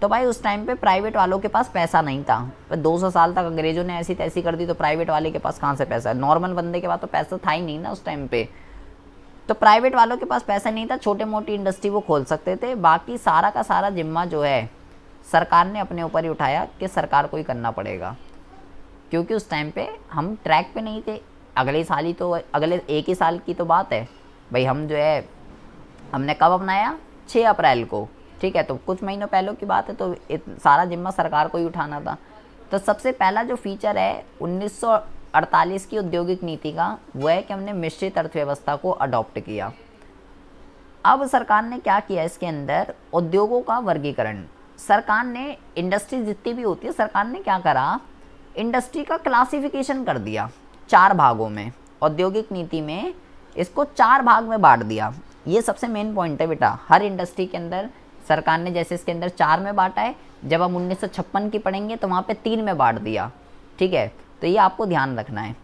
तो भाई उस टाइम पे प्राइवेट वालों के पास पैसा नहीं था। 200 साल तक अंग्रेज़ों ने ऐसी तैसी कर दी, तो प्राइवेट वाले के पास कहाँ से पैसा है? नॉर्मल बंदे के पास तो पैसा था ही नहीं ना उस टाइम पे, तो प्राइवेट वालों के पास पैसा नहीं था, छोटे मोटी इंडस्ट्री वो खोल सकते थे। बाकी सारा का सारा जिम्मा जो है सरकार ने अपने ऊपर ही उठाया कि सरकार को ही करना पड़ेगा, क्योंकि उस टाइम पे हम ट्रैक पे नहीं थे। अगले साल ही तो, अगले एक ही साल की तो बात है भाई, हम जो है हमने कब अपनाया? 6 अप्रैल को। ठीक है, तो कुछ महीनों पहले की बात है, तो सारा जिम्मा सरकार को ही उठाना था। तो सबसे पहला जो फीचर है 1948 की औद्योगिक नीति का, वो है कि हमने मिश्रित अर्थव्यवस्था को अडॉप्ट किया। अब सरकार ने क्या किया इसके अंदर? उद्योगों का वर्गीकरण। सरकार ने इंडस्ट्री जितनी भी होती है, सरकार ने क्या करा? इंडस्ट्री का क्लासिफिकेशन कर दिया 4 भागों में। औद्योगिक नीति में इसको 4 भाग में बांट दिया। ये सबसे मेन पॉइंट है बेटा, हर इंडस्ट्री के अंदर सरकार ने जैसे इसके अंदर 4 में बांटा है, जब हम 1956 की पढ़ेंगे तो वहाँ पे 3 में बांट दिया। ठीक है, तो ये आपको ध्यान रखना है।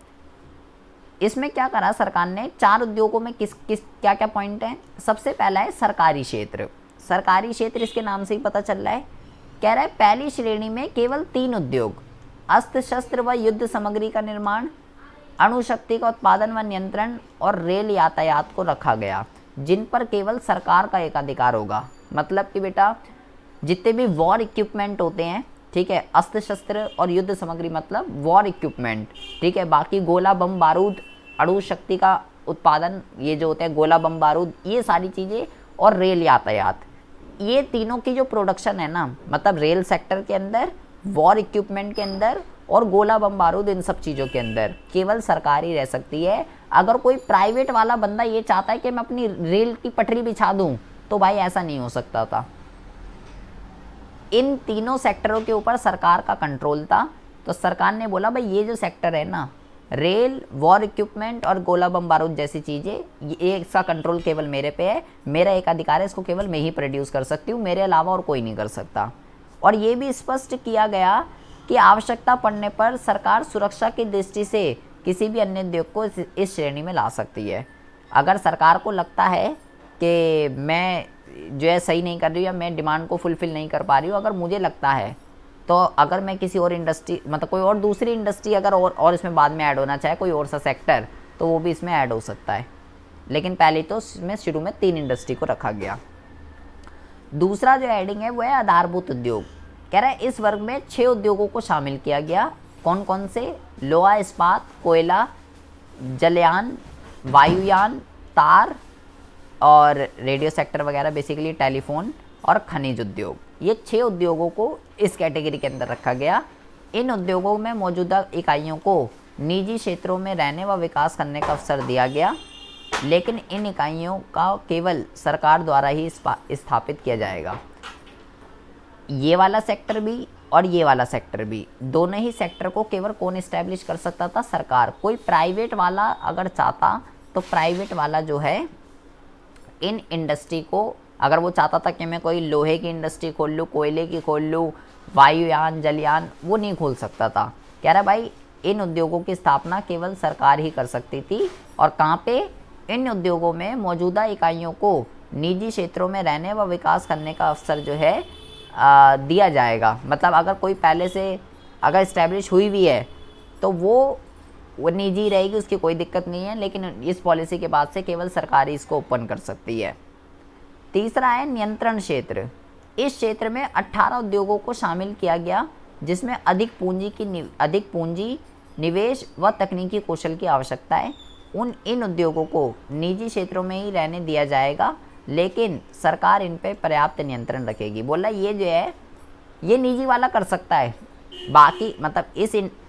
इसमें क्या करा सरकार ने? 4 उद्योगों में किस किस क्या क्या पॉइंट हैं? सबसे पहला है सरकारी क्षेत्र। सरकारी क्षेत्र इसके नाम से ही पता चल रहा है, कह रहा है पहली श्रेणी में केवल 3 उद्योग, अस्त्र शस्त्र व युद्ध सामग्री का निर्माण, अणुशक्ति का उत्पादन व नियंत्रण और रेल यातायात को रखा गया, जिन पर केवल सरकार का एकाधिकार होगा। मतलब कि बेटा जितने भी वॉर इक्विपमेंट होते हैं, ठीक है, अस्त्र शस्त्र और युद्ध सामग्री मतलब वॉर इक्विपमेंट, ठीक है, बाकी गोला बम बारूद, अणु शक्ति का उत्पादन, ये जो होते हैं गोला बम बारूद, ये सारी चीज़ें, और रेल यातायात, ये तीनों की जो प्रोडक्शन है ना, मतलब रेल सेक्टर के अंदर, वॉर इक्विपमेंट के अंदर और गोला बम बारूद, इन सब चीज़ों के अंदर केवल सरकार ही रह सकती है। अगर कोई प्राइवेट वाला बंदा ये चाहता है कि मैं अपनी रेल की पटरी बिछा दूं, तो भाई ऐसा नहीं हो सकता था। इन तीनों सेक्टरों के ऊपर सरकार का कंट्रोल था। तो सरकार ने बोला भाई ये जो सेक्टर है ना, रेल, वॉर इक्विपमेंट और गोला बम बारूद जैसी चीज़ें, ये इसका कंट्रोल केवल मेरे पे है, मेरा एक अधिकार है, इसको केवल मैं ही प्रोड्यूस कर सकती हूँ, मेरे अलावा और कोई नहीं कर सकता। और ये भी स्पष्ट किया गया कि आवश्यकता पड़ने पर सरकार सुरक्षा की दृष्टि से किसी भी अन्य उद्योग को इस श्रेणी में ला सकती है। अगर सरकार को लगता है कि मैं जो है सही नहीं कर रही हूँ या मैं डिमांड को फुलफ़िल नहीं कर पा रही हूँ, अगर मुझे लगता है, तो अगर मैं किसी और इंडस्ट्री, मतलब कोई और दूसरी इंडस्ट्री अगर और इसमें बाद में ऐड होना चाहे, कोई और सा सेक्टर, तो वो भी इसमें ऐड हो सकता है। लेकिन पहले तो इसमें शुरू में 3 इंडस्ट्री को रखा गया। दूसरा जो एडिंग है वो है आधारभूत उद्योग। कह रहा है इस वर्ग में 6 उद्योगों को शामिल किया गया। कौन कौन से? लोहा इस्पात, कोयला, जलयान, वायुयान, तार और रेडियो सेक्टर वगैरह, बेसिकली टेलीफोन और खनिज उद्योग। ये 6 उद्योगों को इस कैटेगरी के अंदर रखा गया। इन उद्योगों में मौजूदा इकाइयों को निजी क्षेत्रों में रहने व विकास करने का अवसर दिया गया, लेकिन इन इकाइयों का केवल सरकार द्वारा ही स्थापित किया जाएगा। ये वाला सेक्टर भी और ये वाला सेक्टर भी, दोनों ही सेक्टर को केवल कौन इस्टेब्लिश कर सकता था? सरकार। कोई प्राइवेट वाला अगर चाहता, तो प्राइवेट वाला जो है इन इंडस्ट्री को, अगर वो चाहता था कि मैं कोई लोहे की इंडस्ट्री खोल लूँ, कोयले की खोल लूँ, वायुयान, जलयान, वो नहीं खोल सकता था। कह रहा भाई इन उद्योगों की स्थापना केवल सरकार ही कर सकती थी। और कहाँ पे? इन उद्योगों में मौजूदा इकाइयों को निजी क्षेत्रों में रहने व विकास करने का अवसर जो है दिया जाएगा। मतलब अगर कोई पहले से अगर इस्टेब्लिश हुई भी है, तो वो निजी रहेगी, उसकी कोई दिक्कत नहीं है, लेकिन इस पॉलिसी के बाद से केवल सरकार ही इसको ओपन कर सकती है। तीसरा है नियंत्रण क्षेत्र। इस क्षेत्र में 18 उद्योगों को शामिल किया गया, जिसमें अधिक पूंजी, निवेश व तकनीकी कौशल की आवश्यकता है। इन उद्योगों को निजी क्षेत्रों में ही रहने दिया जाएगा, लेकिन सरकार इन पे पर्याप्त नियंत्रण रखेगी। बोला ये जो है ये निजी वाला कर सकता है। बाकी मतलब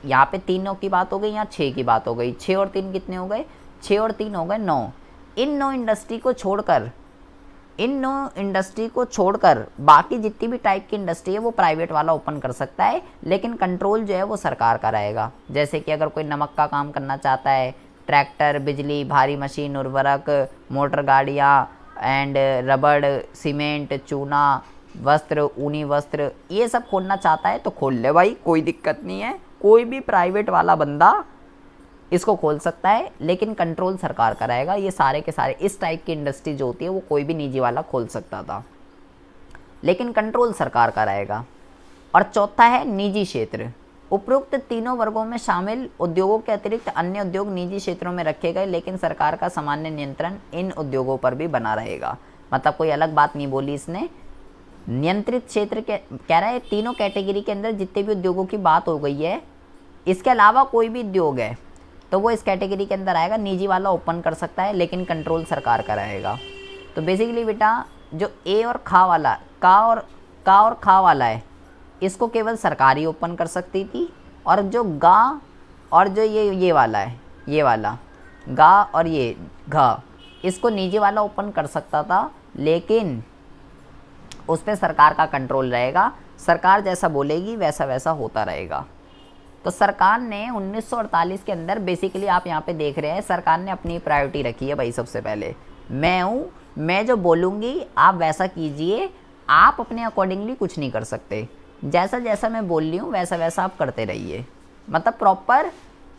यहाँ पे 3 की बात हो गई, यहाँ 6 की बात हो गई। 6 और 3 कितने हो गए? 6 और 3 हो गए 9। इन 9 इंडस्ट्री को छोड़कर बाकी जितनी भी टाइप की इंडस्ट्री है वो प्राइवेट वाला ओपन कर सकता है, लेकिन कंट्रोल जो है वो सरकार का रहेगा। जैसे कि अगर कोई नमक का काम करना चाहता है, ट्रैक्टर, बिजली, भारी मशीन, उर्वरक, मोटर गाड़ियाँ एंड रबड़, सीमेंट, चूना, वस्त्र, ऊनी वस्त्र, ये सब खोलना चाहता है तो खोल ले भाई, कोई दिक्कत नहीं है। कोई भी प्राइवेट वाला बंदा इसको खोल सकता है, लेकिन कंट्रोल सरकार का रहेगा। ये सारे के सारे इस टाइप की इंडस्ट्री जो होती है वो कोई भी निजी वाला खोल सकता था, लेकिन कंट्रोल सरकार का रहेगा। और चौथा है निजी क्षेत्र। उपरोक्त तीनों वर्गों में शामिल उद्योगों के अतिरिक्त अन्य उद्योग निजी क्षेत्रों में रखे गए, लेकिन सरकार का सामान्य नियंत्रण इन उद्योगों पर भी बना रहेगा। मतलब कोई अलग बात नहीं बोली इसने। नियंत्रित क्षेत्र के कह रहा है तीनों कैटेगरी के अंदर जितने भी उद्योगों की बात हो गई है, इसके अलावा कोई भी उद्योग है तो वो इस कैटेगरी के अंदर आएगा। निजी वाला ओपन कर सकता है, लेकिन कंट्रोल सरकार का रहेगा। तो बेसिकली बेटा जो ए और खा वाला, का और खा वाला है, इसको केवल सरकार ही ओपन कर सकती थी। और जो गा और जो ये वाला है, ये वाला गा और ये घा, इसको निजी वाला ओपन कर सकता था, लेकिन उस पर सरकार का कंट्रोल रहेगा। सरकार जैसा बोलेगी वैसा वैसा होता रहेगा। तो सरकार ने 1948 के अंदर बेसिकली आप यहाँ पे देख रहे हैं, सरकार ने अपनी प्रायोरिटी रखी है भाई। सबसे पहले मैं जो बोलूँगी आप वैसा कीजिए, आप अपने अकॉर्डिंगली कुछ नहीं कर सकते। जैसा जैसा मैं बोल रही हूँ वैसा वैसा आप करते रहिए। मतलब प्रॉपर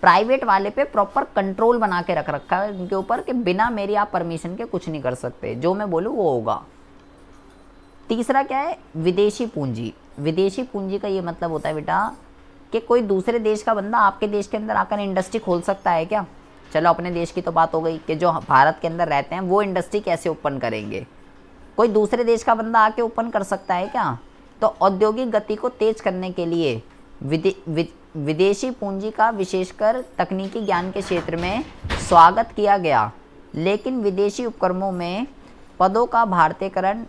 प्राइवेट वाले पे प्रॉपर कंट्रोल बना के रख रखा है उनके ऊपर कि बिना मेरी आप परमिशन के कुछ नहीं कर सकते, जो मैं बोलूँ वो होगा। तीसरा क्या है? विदेशी पूंजी। विदेशी पूंजी का ये मतलब होता है बेटा कि कोई दूसरे देश का बंदा आपके देश के अंदर आकर इंडस्ट्री खोल सकता है क्या? चलो अपने देश की तो बात हो गई कि जो भारत के अंदर रहते हैं वो इंडस्ट्री कैसे ओपन करेंगे। कोई दूसरे देश का बंदा आके ओपन कर सकता है क्या? तो औद्योगिक गति को तेज करने के लिए विदेशी पूंजी का विशेषकर तकनीकी ज्ञान के क्षेत्र में स्वागत किया गया, लेकिन विदेशी उपक्रमों में पदों का भारतीयकरण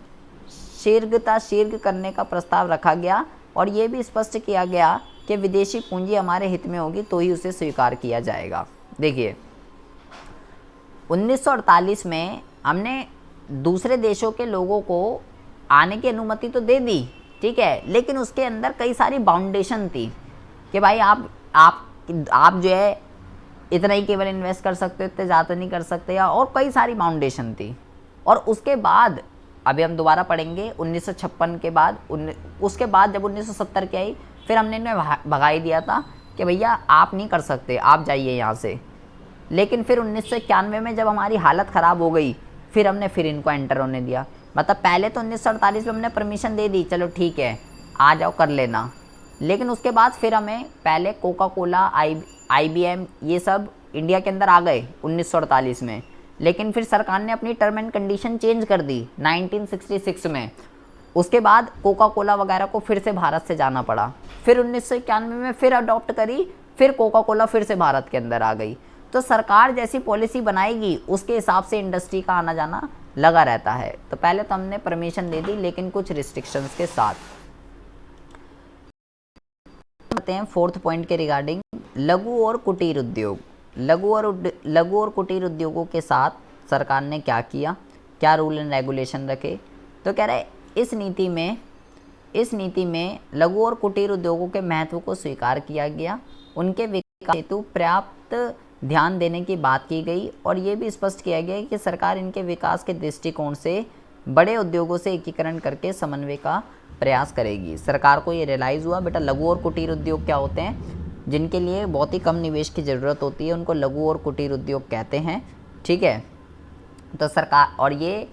शीघ्र करने का प्रस्ताव रखा गया और ये भी स्पष्ट किया गया कि विदेशी पूंजी हमारे हित में होगी तो ही उसे स्वीकार किया जाएगा। देखिए 1948 में हमने दूसरे देशों के लोगों को आने की अनुमति तो दे दी, ठीक है, लेकिन उसके अंदर कई सारी बाउंडेशन थी कि भाई आप जो है इतना ही केवल इन्वेस्ट कर सकते हो, इतने ज़्यादा नहीं कर सकते, या और कई सारी बाउंडेशन थी। और उसके बाद अभी हम दोबारा पढ़ेंगे 1956 के बाद उसके बाद जब 1970 की आई, फिर हमने इन्हें भगा दिया था कि भैया आप नहीं कर सकते, आप जाइए यहाँ से। लेकिन फिर 1991 में जब हमारी हालत ख़राब हो गई, फिर हमने फिर इनको एंटर होने दिया। मतलब पहले तो 1948 में हमने परमिशन दे दी, चलो ठीक है आ जाओ कर लेना, लेकिन उसके बाद फिर हमें पहले कोका कोला, IBM ये सब इंडिया के अंदर आ गए 1948 में, लेकिन फिर सरकार ने अपनी टर्म एंड कंडीशन चेंज कर दी 1966 में। उसके बाद कोका कोला वगैरह को फिर से भारत से जाना पड़ा, फिर 1991 में फिर अडॉप्ट करी, फिर कोका कोला फिर से भारत के अंदर आ गई। तो सरकार जैसी पॉलिसी बनाएगी उसके हिसाब से इंडस्ट्री का आना जाना लगा रहता है। तो पहले तो हमने परमिशन दे दी, लेकिन कुछ रिस्ट्रिक्शंस के साथ। आते हैं 4th पॉइंट के रिगार्डिंग लघु और कुटीर उद्योग। लघु और कुटीर उद्योगों के साथ सरकार ने क्या किया, क्या रूल एंड रेगुलेशन रखे? तो कह रहे इस नीति में लघु और कुटीर उद्योगों के महत्व को स्वीकार किया गया, उनके विकास हेतु पर्याप्त ध्यान देने की बात की गई और ये भी स्पष्ट किया गया कि सरकार इनके विकास के दृष्टिकोण से बड़े उद्योगों से एकीकरण करके समन्वय का प्रयास करेगी। सरकार को ये रियलाइज़ हुआ बेटा लघु और कुटीर उद्योग क्या होते हैं, जिनके लिए बहुत ही कम निवेश की ज़रूरत होती है, उनको लघु और कुटीर उद्योग कहते हैं, ठीक है। तो सरकार और ये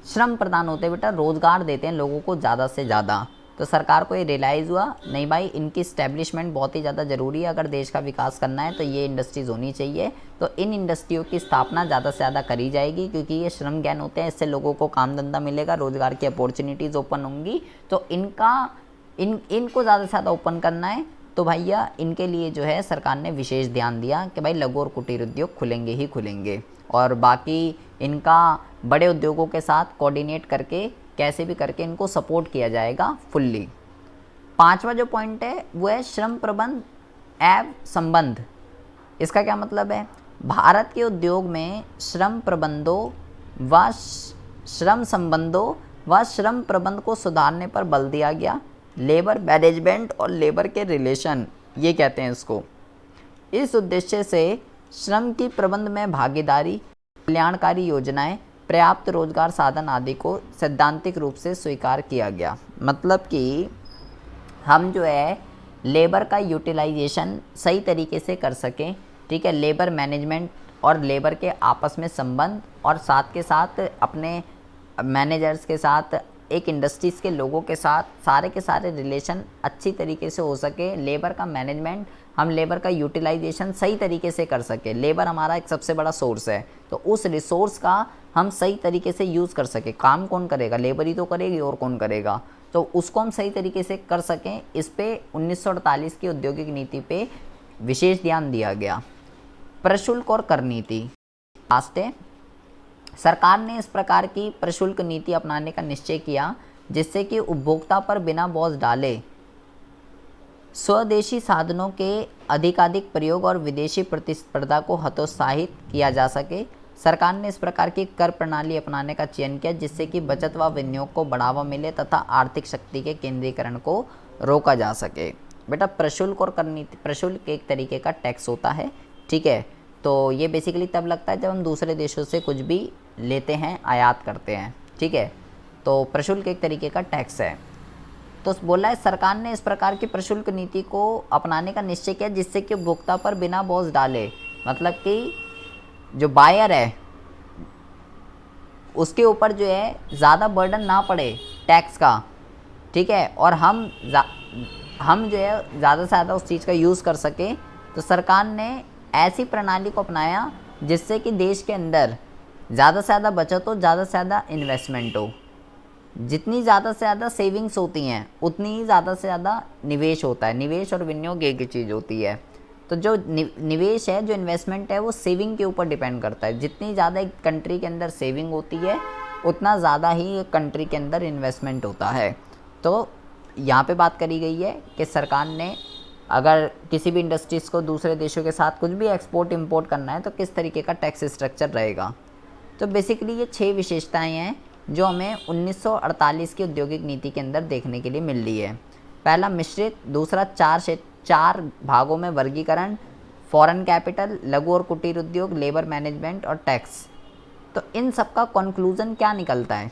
श्रम प्रदान होते हैं बेटा, रोज़गार देते हैं लोगों को ज़्यादा से ज़्यादा। तो सरकार को ये रियलाइज़ हुआ नहीं भाई इनकी इस्टेब्लिशमेंट बहुत ही ज़्यादा ज़रूरी है, अगर देश का विकास करना है तो ये इंडस्ट्रीज़ होनी चाहिए। तो इन इंडस्ट्रियों की स्थापना ज़्यादा से ज़्यादा करी जाएगी, क्योंकि ये श्रम ज्ञान होते हैं, इससे लोगों को काम धंधा मिलेगा, रोज़गार की अपॉर्चुनिटीज़ ओपन होंगी। तो इनको ज़्यादा से ज़्यादा ओपन करना है, तो भैया इनके लिए जो है सरकार ने विशेष ध्यान दिया कि भाई लघु और कुटीर उद्योग खुलेंगे ही खुलेंगे, और बाकी इनका बड़े उद्योगों के साथ कोऑर्डिनेट करके कैसे भी करके इनको सपोर्ट किया जाएगा फुल्ली। पांचवा जो पॉइंट है वो है श्रम प्रबंध एवं संबंध। इसका क्या मतलब है? भारत के उद्योग में श्रम प्रबंधों व श्रम संबंधों व श्रम प्रबंध को सुधारने पर बल दिया गया। लेबर मैनेजमेंट और लेबर के रिलेशन, ये कहते हैं इसको। इस उद्देश्य से श्रम की प्रबंध में भागीदारी, कल्याणकारी योजनाएं, पर्याप्त रोजगार साधन आदि को सैद्धांतिक रूप से स्वीकार किया गया। मतलब कि हम जो है लेबर का यूटिलाइजेशन सही तरीके से कर सकें, ठीक है, लेबर मैनेजमेंट और लेबर के आपस में संबंध, और साथ के साथ अपने मैनेजर्स के साथ, एक इंडस्ट्रीज़ के लोगों के साथ सारे के सारे रिलेशन अच्छी तरीके से हो सके। लेबर का मैनेजमेंट, हम लेबर का यूटिलाइजेशन सही तरीके से कर सके। लेबर हमारा एक सबसे बड़ा सोर्स है, तो उस रिसोर्स का हम सही तरीके से यूज़ कर सके। काम कौन करेगा? लेबर ही तो करेगी, और कौन करेगा? तो उसको हम सही तरीके से कर सकें, इस पे 1948 की औद्योगिक नीति पे विशेष ध्यान दिया गया। प्रशुल्क और कर नीति लास्ट है। सरकार ने इस प्रकार की प्रशुल्क नीति अपनाने का निश्चय किया जिससे कि उपभोक्ता पर बिना बोझ डाले स्वदेशी साधनों के अधिकाधिक प्रयोग और विदेशी प्रतिस्पर्धा को हतोत्साहित किया जा सके। सरकार ने इस प्रकार की कर प्रणाली अपनाने का चयन किया जिससे कि बचत व विनियोग को बढ़ावा मिले तथा आर्थिक शक्ति के केंद्रीकरण को रोका जा सके। बेटा प्रशुल्क और कर नीति, प्रशुल्क एक तरीके का टैक्स होता है, ठीक है। तो ये बेसिकली तब लगता है जब हम दूसरे देशों से कुछ भी लेते हैं, आयात करते हैं, ठीक है। तो प्रशुल्क एक तरीके का टैक्स है। तो बोला है सरकार ने इस प्रकार की प्रशुल्क नीति को अपनाने का निश्चय किया जिससे कि उपभोक्ता पर बिना बोझ डाले, मतलब कि जो बायर है उसके ऊपर जो है ज़्यादा बर्डन ना पड़े टैक्स का, ठीक है, और हम जो है ज़्यादा से ज़्यादा उस चीज़ का यूज़ कर सके। तो सरकार ने ऐसी प्रणाली को अपनाया जिससे कि देश के अंदर ज़्यादा से ज़्यादा बचत हो, ज़्यादा से ज़्यादा इन्वेस्टमेंट हो। जितनी ज़्यादा से ज़्यादा सेविंग्स होती हैं उतनी ही ज़्यादा से ज़्यादा निवेश होता है। निवेश और विनियोग एक ही चीज़ होती है। तो जो निवेश है, जो इन्वेस्टमेंट है, वो सेविंग के ऊपर डिपेंड करता है। जितनी ज़्यादा एक कंट्री के अंदर सेविंग होती है उतना ज़्यादा ही एक कंट्री के अंदर इन्वेस्टमेंट होता है। तो यहाँ पे बात करी गई है कि सरकार ने अगर किसी भी इंडस्ट्रीज़ को दूसरे देशों के साथ कुछ भी एक्सपोर्ट इंपोर्ट करना है तो किस तरीके का टैक्स स्ट्रक्चर रहेगा। तो बेसिकली ये 6 विशेषताएं हैं जो हमें 1948 की औद्योगिक नीति के अंदर देखने के लिए मिल रही है। पहला मिश्रित, दूसरा 4 भागों में वर्गीकरण, फॉरेन कैपिटल, लघु और कुटीर उद्योग, लेबर मैनेजमेंट और टैक्स। तो इन सब का कंक्लूजन क्या निकलता है,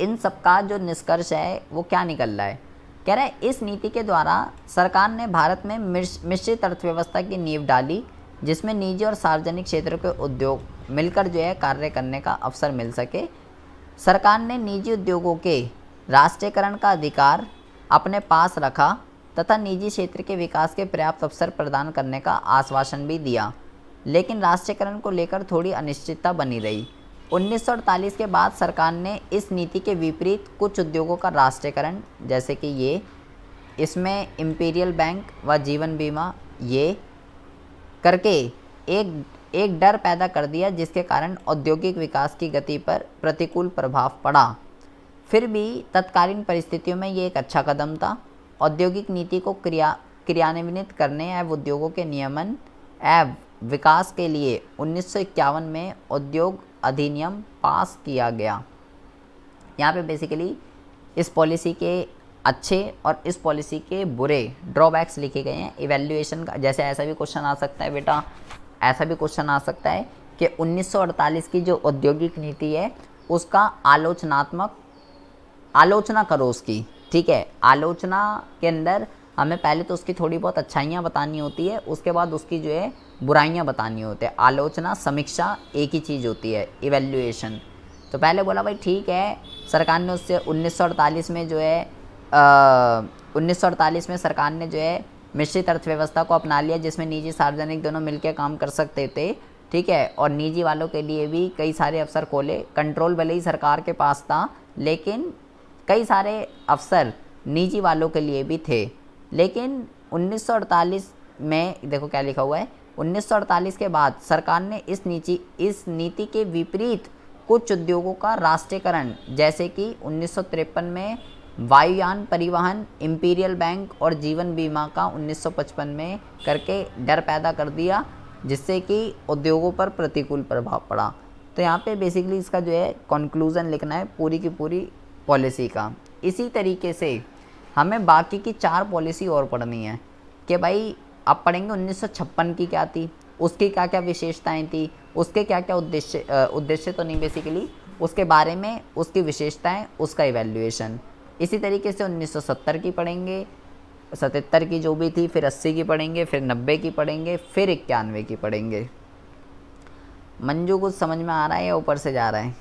इन सब का जो निष्कर्ष है वो क्या निकल रहा है? कह रहा है इस नीति के द्वारा सरकार ने भारत में मिश्रित अर्थव्यवस्था की नींव डाली जिसमें निजी और सार्वजनिक क्षेत्र के उद्योग मिलकर जो है कार्य करने का अवसर मिल सके। सरकार ने निजी उद्योगों के राष्ट्रीयकरण का अधिकार अपने पास रखा तथा निजी क्षेत्र के विकास के पर्याप्त अवसर प्रदान करने का आश्वासन भी दिया, लेकिन राष्ट्रीयकरण को लेकर थोड़ी अनिश्चितता बनी रही। 1948 के बाद सरकार ने इस नीति के विपरीत कुछ उद्योगों का राष्ट्रीयकरण, जैसे कि ये, इसमें इंपीरियल बैंक व जीवन बीमा, ये करके एक डर पैदा कर दिया जिसके कारण औद्योगिक विकास की गति पर प्रतिकूल प्रभाव पड़ा। फिर भी तत्कालीन परिस्थितियों में ये एक अच्छा कदम था। औद्योगिक नीति को क्रियान्वित करने एवं उद्योगों के नियमन एवं विकास के लिए 1951 में उद्योग अधिनियम पास किया गया। यहाँ पे बेसिकली इस पॉलिसी के अच्छे और इस पॉलिसी के बुरे ड्रॉबैक्स लिखे गए हैं। इवैल्यूएशन का, जैसे ऐसा भी क्वेश्चन आ सकता है बेटा, ऐसा भी क्वेश्चन आ सकता है कि 1948 की जो औद्योगिक नीति है उसका आलोचना करो उसकी, ठीक है। आलोचना के अंदर हमें पहले तो उसकी थोड़ी बहुत अच्छाइयाँ बतानी होती है, उसके बाद उसकी जो है बुराइयाँ बतानी होती है। आलोचना, समीक्षा एक ही चीज़ होती है, इवैल्यूएशन। तो पहले बोला भाई ठीक है, सरकार ने उससे 1948 में जो है 1948 में सरकार ने जो है मिश्रित अर्थव्यवस्था को अपना लिया जिसमें निजी सार्वजनिक दोनों मिलकर काम कर सकते थे, ठीक है, और निजी वालों के लिए भी कई सारे अवसर खोले। कंट्रोल भले ही सरकार के पास था लेकिन कई सारे अवसर निजी वालों के लिए भी थे। लेकिन 1948 में देखो क्या लिखा हुआ है, 1948 के बाद सरकार ने इस नीति के विपरीत कुछ उद्योगों का राष्ट्रीयकरण, जैसे कि 1953 में वायुयान परिवहन, इंपीरियल बैंक और जीवन बीमा का 1955 में करके डर पैदा कर दिया, जिससे कि उद्योगों पर प्रतिकूल प्रभाव पड़ा। तो यहाँ पे बेसिकली इसका जो है कंक्लूज़न लिखना है पूरी की पूरी पॉलिसी का। इसी तरीके से हमें बाकी की 4 पॉलिसी और पढ़नी है कि भाई अब पढ़ेंगे 1956 की क्या थी, उसकी क्या क्या विशेषताएं थी, उसके क्या क्या उद्देश्य तो नहीं बेसिकली, उसके बारे में, उसकी विशेषताएं, उसका इवैल्यूएशन। इसी तरीके से 1970 की पढ़ेंगे, 77 की जो भी थी, फिर 80 की पढ़ेंगे, फिर 90 की पढ़ेंगे, फिर 91 की पढ़ेंगे। मंजू कुछ समझ में आ रहा है या ऊपर से जा रहा है?